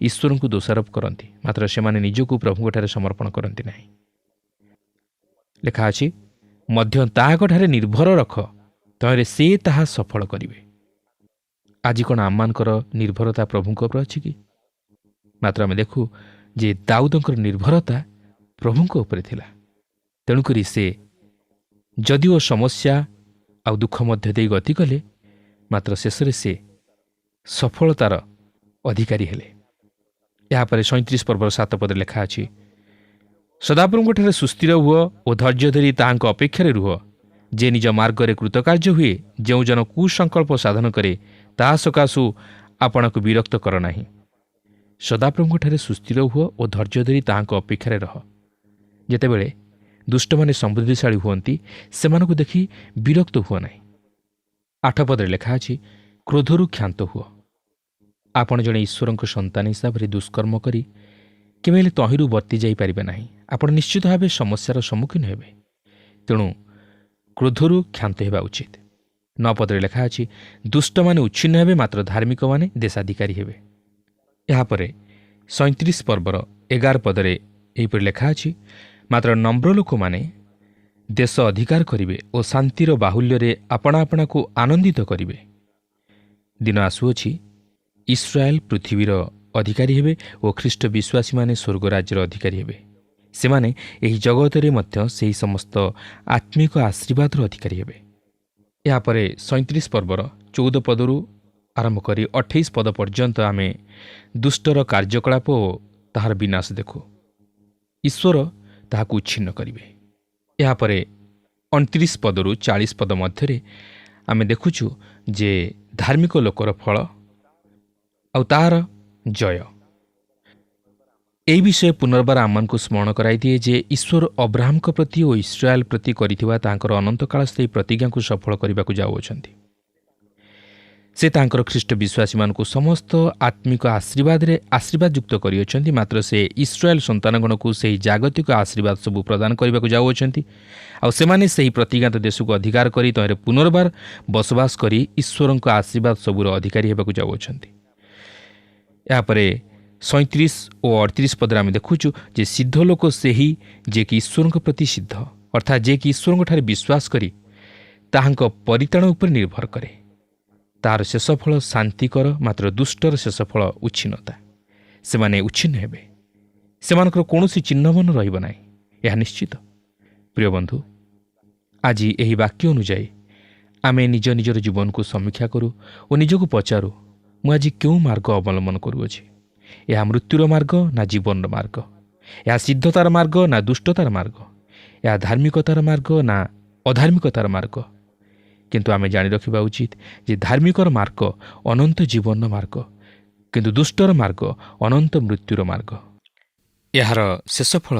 ଈଶ୍ୱରଙ୍କୁ ଦୋଷାରୋପ କରନ୍ତି, ମାତ୍ର ସେମାନେ ନିଜକୁ ପ୍ରଭୁଙ୍କଠାରେ ସମର୍ପଣ କରନ୍ତି ନାହିଁ। ଲେଖା ଅଛି, ମଧ୍ୟ ତାହାଙ୍କଠାରେ ନିର୍ଭର ରଖ, ତହିଁରେ ସେ ତାହା ସଫଳ କରିବେ। ଆଜି କ'ଣ ଆମମାନଙ୍କର ନିର୍ଭରତା ପ୍ରଭୁଙ୍କ ଉପରେ ଅଛି କି? ମାତ୍ର ଆମେ ଦେଖୁ ଯେ ଦାଉଦଙ୍କର ନିର୍ଭରତା ପ୍ରଭୁଙ୍କ ଉପରେ ଥିଲା। ତେଣୁକରି ସେ ଯଦିଓ ସମସ୍ୟା ଆଉ ଦୁଃଖ ମଧ୍ୟ ଦେଇ ଗତି କଲେ, ମାତ୍ର ଶେଷରେ ସେ ସଫଳତାର ଅଧିକାରୀ ହେଲେ। ଏହାପରେ 37 ପର୍ବର 7 ପଦରେ ଲେଖା ଅଛି, ସଦାପ୍ରଭୁଙ୍କଠାରେ ସୁସ୍ଥିର ହୁଅ ଓ ଧୈର୍ଯ୍ୟ ଧରି ତାହାଙ୍କ ଅପେକ୍ଷାରେ ରୁହ, ଯେ ନିଜ ମାର୍ଗରେ କୃତକାର୍ଯ୍ୟ ହୁଏ, ଯେଉଁ ଜନ କୁସଂକଳ୍ପ ସାଧନ କରେ, ତାହା ସକାଶୁ ଆପଣଙ୍କୁ ବିରକ୍ତ କର ନାହିଁ। ସଦାପ୍ରଭୁଙ୍କଠାରେ ସୁସ୍ଥିର ହୁଅ ଓ ଧୈର୍ଯ୍ୟ ଧରି ତାହାଙ୍କ ଅପେକ୍ଷାରେ ରହ। ଯେତେବେଳେ ଦୁଷ୍ଟମାନେ ସମୃଦ୍ଧିଶାଳୀ ହୁଅନ୍ତି, ସେମାନଙ୍କୁ ଦେଖି ବିରକ୍ତ ହୁଅ ନାହିଁ। 8 ପଦରେ ଲେଖା ଅଛି, କ୍ରୋଧରୁ କ୍ଷାନ୍ତ ହୁଅ। ଆପଣ ଜଣେ ଈଶ୍ୱରଙ୍କ ସନ୍ତାନ ହିସାବରେ ଦୁଷ୍କର୍ମ କରି କେବେ ହେଲେ ତହିଁରୁ ବର୍ତ୍ତି ଯାଇପାରିବେ ନାହିଁ। ଆପଣ ନିଶ୍ଚିତ ଭାବେ ସମସ୍ୟାର ସମ୍ମୁଖୀନ ହେବେ। ତେଣୁ କ୍ରୋଧରୁ କ୍ଷାନ୍ତ ହେବା ଉଚିତ। 9 ପଦରେ ଲେଖା ଅଛି, ଦୁଷ୍ଟମାନେ ଉଚ୍ଛିନ୍ନ ହେବେ, ମାତ୍ର ଧାର୍ମିକମାନେ ଦେଶାଧିକାରୀ ହେବେ। ଏହାପରେ 37 ପର୍ବର 11 ପଦରେ ଏହିପରି ଲେଖା ଅଛି, ମାତ୍ର ନମ୍ର ଲୋକମାନେ ଦେଶ ଅଧିକାର କରିବେ ଓ ଶାନ୍ତିର ବାହୁଲ୍ୟରେ ଆପଣା ଆପଣାକୁ ଆନନ୍ଦିତ କରିବେ। ଦିନ ଆସୁଅଛି, ଇସ୍ରାଏଲ ପୃଥିବୀର ଅଧିକାରୀ ହେବେ ଓ ଖ୍ରୀଷ୍ଟ ବିଶ୍ୱାସୀମାନେ ସ୍ୱର୍ଗ ରାଜ୍ୟର ଅଧିକାରୀ ହେବେ। ସେମାନେ ଏହି ଜଗତରେ ମଧ୍ୟ ସେହି ସମସ୍ତ ଆତ୍ମିକ ଆଶୀର୍ବାଦର ଅଧିକାରୀ ହେବେ। ଏହାପରେ 37 ପର୍ବର 14 ପଦରୁ ଆରମ୍ଭ କରି 28 ପଦ ପର୍ଯ୍ୟନ୍ତ ଆମେ ଦୁଷ୍ଟର କାର୍ଯ୍ୟକଳାପ ଓ ତାହାର ବିନାଶ ଦେଖୁ। ଈଶ୍ୱର ତାହାକୁ ଉଚ୍ଛିନ୍ନ କରିବେ। ଏହାପରେ 29 ପଦରୁ 40 ପଦ ମଧ୍ୟରେ ଆମେ ଦେଖୁଛୁ ଯେ ଧାର୍ମିକ ଲୋକର ଫଳ ଆଉ ତାହାର ଜୟ। ଏହି ବିଷୟ ପୁନର୍ବାର ଆମମାନଙ୍କୁ ସ୍ମରଣ କରାଇ ଦିଏ ଯେ ଈଶ୍ୱର ଅବ୍ରାହମଙ୍କ ପ୍ରତି ଓ ଇସ୍ରାଏଲ ପ୍ରତି କରିଥିବା ତାଙ୍କର ଅନନ୍ତକାଳ ସ୍ଥାୟୀ ପ୍ରତିଜ୍ଞାକୁ ସଫଳ କରିବାକୁ ଯାଉଅଛନ୍ତି। ସେ ତାଙ୍କର ଖ୍ରୀଷ୍ଟ ବିଶ୍ୱାସୀମାନଙ୍କୁ ସମସ୍ତ ଆତ୍ମିକ ଆଶୀର୍ବାଦରେ ଆଶୀର୍ବାଦଯୁକ୍ତ କରିଅଛନ୍ତି, ମାତ୍ର ସେ ଇସ୍ରାଏଲ ସନ୍ତାନଗଣକୁ ସେହି ଜାଗତିକ ଆଶୀର୍ବାଦ ସବୁ ପ୍ରଦାନ କରିବାକୁ ଯାଉଅଛନ୍ତି। ଆଉ ସେମାନେ ସେହି ପ୍ରତିଜ୍ଞାତ ଦେଶକୁ ଅଧିକାର କରି ତହିଁରେ ପୁନର୍ବାର ବସବାସ କରି ଈଶ୍ୱରଙ୍କ ଆଶୀର୍ବାଦ ସବୁର ଅଧିକାରୀ ହେବାକୁ ଯାଉଅଛନ୍ତି। ଏହାପରେ 37 ଓ 38 ପଦରେ ଆମେ ଦେଖୁଛୁ ଯେ ସିଦ୍ଧ ଲୋକ ସେହି ଯିଏକି ଈଶ୍ୱରଙ୍କ ପ୍ରତି ସିଦ୍ଧ, ଅର୍ଥାତ୍ ଯିଏକି ଈଶ୍ୱରଙ୍କଠାରେ ବିଶ୍ୱାସ କରି ତାହାଙ୍କ ପରିତାଣ ଉପରେ ନିର୍ଭର କରେ। ତାହାର ଶେଷଫଳ ଶାନ୍ତିକର, ମାତ୍ର ଦୁଷ୍ଟର ଶେଷଫଳ ଉଚ୍ଛିନ୍ନତା। ସେମାନେ ଉଚ୍ଛିନ୍ନ ହେବେ। ସେମାନଙ୍କର କୌଣସି ଚିହ୍ନବର୍ଣ୍ଣ ରହିବ ନାହିଁ, ଏହା ନିଶ୍ଚିତ। ପ୍ରିୟ ବନ୍ଧୁ, ଆଜି ଏହି ବାକ୍ୟ ଅନୁଯାୟୀ ଆମେ ନିଜ ନିଜର ଜୀବନକୁ ସମୀକ୍ଷା କରୁ ଓ ନିଜକୁ ପଚାରୁ, ମୁଁ ଆଜି କେଉଁ ମାର୍ଗ ଅବଲମ୍ବନ କରୁଅଛି? ଏହା ମୃତ୍ୟୁର ମାର୍ଗ ନା ଜୀବନର ମାର୍ଗ? ଏହା ସିଦ୍ଧତାର ମାର୍ଗ ନା ଦୁଷ୍ଟତାର ମାର୍ଗ? ଏହା ଧାର୍ମିକତାର ମାର୍ଗ ନା ଅଧାର୍ମିକତାର ମାର୍ଗ? କିନ୍ତୁ ଆମେ ଜାଣି ରଖିବା ଉଚିତ ଯେ ଧାର୍ମିକର ମାର୍ଗ ଅନନ୍ତ ଜୀବନର ମାର୍ଗ, କିନ୍ତୁ ଦୁଷ୍ଟର ମାର୍ଗ ଅନନ୍ତ ମୃତ୍ୟୁର ମାର୍ଗ। ଏହାର ଶେଷ ଫଳ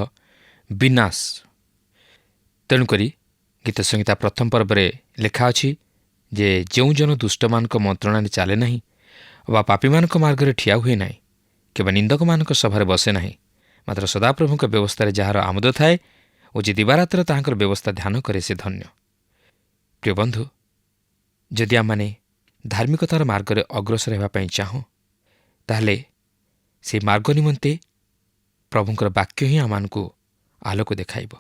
ବିନାଶ। ତେଣୁକରି ଗୀତ ସଂହିତା 1 ପର୍ବରେ ଲେଖା ଅଛି ଯେ ଯେଉଁ ଜନ ଦୁଷ୍ଟମାନଙ୍କ ମନ୍ତ୍ରଣାରେ ଚାଲେ ନାହିଁ ବା ପାପୀମାନଙ୍କ ମାର୍ଗରେ ଠିଆ ହୁଏ ନାହିଁ, କିମ୍ବା ନିନ୍ଦକମାନଙ୍କ ସଭାରେ ବସେ ନାହିଁ, ମାତ୍ର ସଦାପ୍ରଭୁଙ୍କ ବ୍ୟବସ୍ଥାରେ ଯାହାର ଆମୋଦ ଥାଏ ଓ ଯେ ଦିବାରାତ୍ର ତାହାଙ୍କର ବ୍ୟବସ୍ଥା ଧ୍ୟାନ କରେ, ସେ ଧନ୍ୟ। ପ୍ରିୟ ବନ୍ଧୁ, ଯଦି ଆମମାନେ ଧାର୍ମିକତାର ମାର୍ଗରେ ଅଗ୍ରସର ହେବା ପାଇଁ ଚାହୁଁ, ତାହେଲେ ସେହି ମାର୍ଗ ନିମନ୍ତେ ପ୍ରଭୁଙ୍କର ବାକ୍ୟ ହିଁ ଆମମାନଙ୍କୁ ଆଲୋକ ଦେଖାଇବ।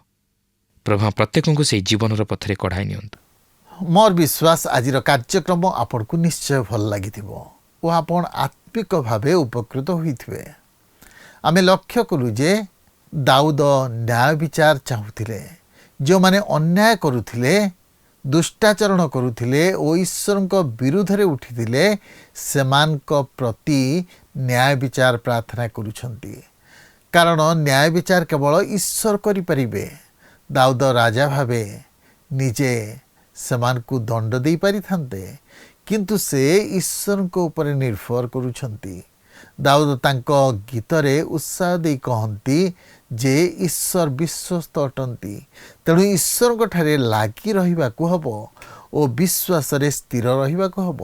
ପ୍ରଭୁ ପ୍ରତ୍ୟେକଙ୍କୁ ସେହି ଜୀବନର ପଥରେ କଢ଼ାଇ ନିଅନ୍ତୁ। ମୋର ବିଶ୍ୱାସ ଆଜିର କାର୍ଯ୍ୟକ୍ରମ ଆପଣଙ୍କୁ ନିଶ୍ଚୟ ଭଲ ଲାଗିଥିବ ଓ ଆପଣ ଆତ୍ମିକ ଭାବେ ଉପକୃତ ହୋଇଥିବେ। ଆମେ ଲକ୍ଷ୍ୟ କଲୁ ଯେ ଦାଉଦ ନ୍ୟାୟ ବିଚାର ଚାହୁଁଥିଲେ। ଯେଉଁମାନେ ଅନ୍ୟାୟ କରୁଥିଲେ, ଦୁଷ୍ଟାଚରଣ କରୁଥିଲେ ଓ ଈଶ୍ୱରଙ୍କ ବିରୁଦ୍ଧରେ ଉଠିଥିଲେ, ସେମାନଙ୍କ ପ୍ରତି ନ୍ୟାୟ ବିଚାର ପ୍ରାର୍ଥନା କରୁଛନ୍ତି। କାରଣ ନ୍ୟାୟ ବିଚାର କେବଳ ଈଶ୍ୱର କରିପାରିବେ। ଦାଉଦ ରାଜା ଭାବେ ନିଜେ ସେମାନଙ୍କୁ ଦଣ୍ଡ ଦେଇପାରିଥାନ୍ତେ, କିନ୍ତୁ ସେ ଈଶ୍ୱରଙ୍କ ଉପରେ ନିର୍ଭର କରୁଛନ୍ତି। ଦାଉଦ ତାଙ୍କ ଗୀତରେ ଉତ୍ସାହ ଦେଇ କହନ୍ତି ଯେ ଈଶ୍ୱର ବିଶ୍ୱସ୍ତ ଅଟନ୍ତି, ତେଣୁ ଈଶ୍ୱରଙ୍କଠାରେ ଲାଗି ରହିବାକୁ ହେବ ଓ ବିଶ୍ୱାସରେ ସ୍ଥିର ରହିବାକୁ ହେବ।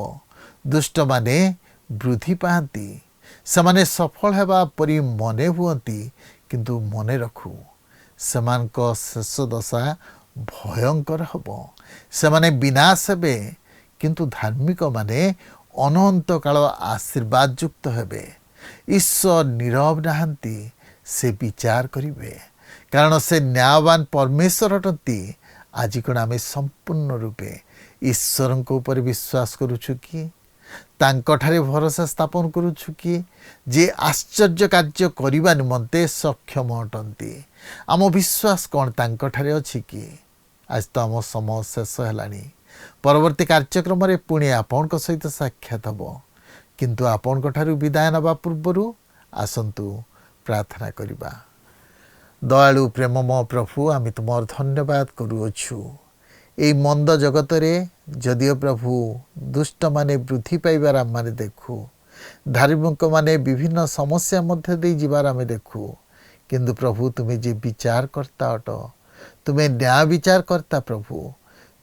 ଦୁଷ୍ଟମାନେ ବୃଦ୍ଧି ପାଆନ୍ତି, ସେମାନେ ସଫଳ ହେବା ପରି ମନେ ହୁଅନ୍ତି, କିନ୍ତୁ ମନେ ରଖୁ ସେମାନଙ୍କ ଶେଷ ଦଶା ଭୟଙ୍କର ହେବ। ସେମାନେ ବିନାଶ ହେବେ, କିନ୍ତୁ ଧାର୍ମିକମାନେ ଅନନ୍ତ କାଳ ଆଶୀର୍ବାଦ ଯୁକ୍ତ ହେବେ। ଈଶ୍ୱର ନୀରବ ନାହାନ୍ତି, ସେ ବିଚାର କରିବେ, କାରଣ ସେ ନ୍ୟାୟବାନ ପରମେଶ୍ୱର ଅଟନ୍ତି। ଆଜି କ'ଣ ଆମେ ସମ୍ପୂର୍ଣ୍ଣ ରୂପେ ଈଶ୍ୱରଙ୍କ ଉପରେ ବିଶ୍ୱାସ କରୁଛୁ କି? ତାଙ୍କଠାରେ ଭରସା ସ୍ଥାପନ କରୁଛୁ କି? ଯେ ଆଶ୍ଚର୍ଯ୍ୟ କାର୍ଯ୍ୟ କରିବା ନିମନ୍ତେ ସକ୍ଷମ ଅଟନ୍ତି। ଆମ ବିଶ୍ୱାସ କ'ଣ ତାଙ୍କଠାରେ ଅଛି କି? ଆଜି ତ ଆମ ସମୟ ଶେଷ ହେଲାଣି। ପରବର୍ତ୍ତୀ କାର୍ଯ୍ୟକ୍ରମରେ ପୁଣି ଆପଣଙ୍କ ସହିତ ସାକ୍ଷାତ ହେବ, କିନ୍ତୁ ଆପଣଙ୍କଠାରୁ ବିଦାୟ ନେବା ପୂର୍ବରୁ ଆସନ୍ତୁ ପ୍ରାର୍ଥନା କରିବା। ଦୟାଳୁ ପ୍ରେମମୟ ପ୍ରଭୁ, ଆମେ ତୁମର ଧନ୍ୟବାଦ କରୁଅଛୁ। ଏହି ମନ୍ଦ ଜଗତରେ ଯଦିଓ ପ୍ରଭୁ ଦୁଷ୍ଟମାନେ ବୃଦ୍ଧି ପାଇବାର ଆମମାନେ ଦେଖୁ, ଧାର୍ମିକମାନେ ବିଭିନ୍ନ ସମସ୍ୟା ମଧ୍ୟ ଦେଇ ଯିବାର ଆମେ ଦେଖୁ, କିନ୍ତୁ ପ୍ରଭୁ ତୁମେ ଯେ ବିଚାରକର୍ତ୍ତା ଅଟ, ତୁମେ ନ୍ୟାୟ ବିଚାରକର୍ତ୍ତା ପ୍ରଭୁ,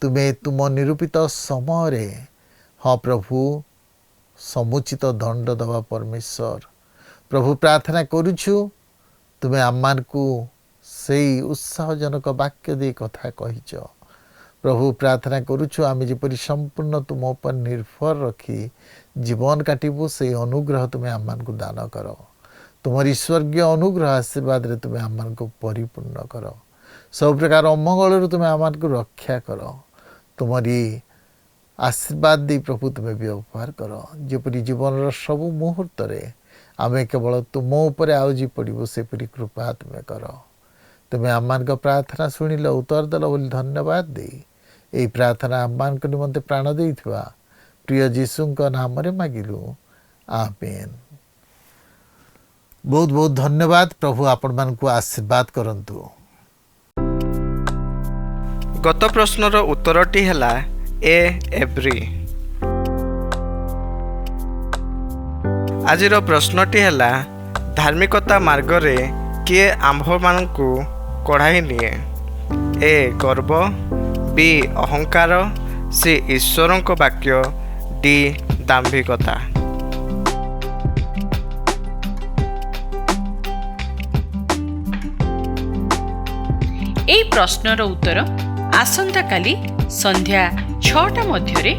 ତୁମେ ତୁମ ନିରୂପିତ ସମୟରେ ହଁ ପ୍ରଭୁ ସମୁଚିତ ଦଣ୍ଡ ଦେବା ପରମେଶ୍ୱର। ପ୍ରଭୁ ପ୍ରାର୍ଥନା କରୁଛୁ ତୁମେ ଆମମାନଙ୍କୁ ସେଇ ଉତ୍ସାହଜନକ ବାକ୍ୟ ଦେଇ କଥା କହିଛ। ପ୍ରଭୁ ପ୍ରାର୍ଥନା କରୁଛୁ ଆମେ ଯେପରି ସମ୍ପୂର୍ଣ୍ଣ ତୁମ ଉପରେ ନିର୍ଭର ରଖି ଜୀବନ କାଟିବୁ, ସେଇ ଅନୁଗ୍ରହ ତୁମେ ଆମମାନଙ୍କୁ ଦାନ କର। ତୁମର ଈଶ୍ୱର୍ଗୀୟ ଅନୁଗ୍ରହ ଆଶୀର୍ବାଦରେ ତୁମେ ଆମମାନଙ୍କୁ ପରିପୂର୍ଣ୍ଣ କର। ସବୁ ପ୍ରକାର ଅମଙ୍ଗଳରୁ ତୁମେ ଆମମାନଙ୍କୁ ରକ୍ଷା କର। ତୁମରି ଆଶୀର୍ବାଦ ଦେଇ ପ୍ରଭୁ ତୁମେ ବ୍ୟବହାର କର, ଯେପରି ଜୀବନର ସବୁ ମୁହୂର୍ତ୍ତରେ ଆମେ କେବଳ ତୁମ ଉପରେ ଆଉଜି ପଡ଼ିବୁ, ସେପରି କୃପା ତୁମେ କର। ତୁମେ ଆମମାନଙ୍କ ପ୍ରାର୍ଥନା ଶୁଣିଲ, ଉତ୍ତର ଦେଲ ବୋଲି ଧନ୍ୟବାଦ ଦେଇ ଏହି ପ୍ରାର୍ଥନା ଆମମାନଙ୍କ ନିମନ୍ତେ ପ୍ରାଣ ଦେଇଥିବା ପ୍ରିୟ ଯୀଶୁଙ୍କ ନାମରେ ମାଗିଲୁ, ଆମେନ୍। ବହୁତ ବହୁତ ଧନ୍ୟବାଦ। ପ୍ରଭୁ ଆପଣମାନଙ୍କୁ ଆଶୀର୍ବାଦ କରନ୍ତୁ। ଗତ ପ୍ରଶ୍ନର ଉତ୍ତରଟି ହେଲା ଏ ଏଭ୍ରି। ଆଜିର ପ୍ରଶ୍ନଟି ହେଲା ଧାର୍ମିକତା ମାର୍ଗରେ କିଏ ଆମ୍ଭମାନଙ୍କୁ କଢ଼ାଇ ନିଏ? ଏ ଗର୍ବ, ବି ଅହଙ୍କାର, ସି ଈଶ୍ୱରଙ୍କ ବାକ୍ୟ, ଡି ଦାମ୍ଭିକତା। এই প্রশ্নর উত্তর আসন্তাকালি সন্ধ্যা 6টা মধ্যে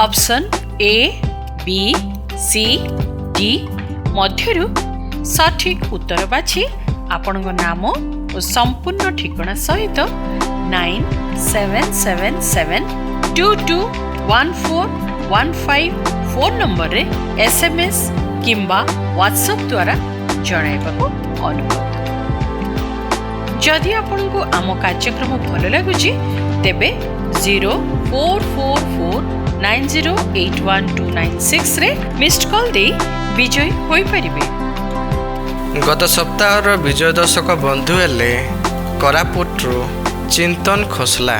option A, B, C, D মধ্যরু সঠিক উত্তর বাছি আপনার নাম ও সম্পূর্ণ ঠিকনা সহিত 9777221415 ফোন নম্বরে SMS কিংবা WhatsApp দ্বারা জଣାଇବାକୁ অনুরোধ। जदि आपको आम कार्यक्रम भल लगुच तेबे 0444908126 रे मिस्ड कॉल दे विजय होई परिबे। गत सप्ताहर विजय दर्शक बंधु हेले कोरापुटरू चिंतन खोसला।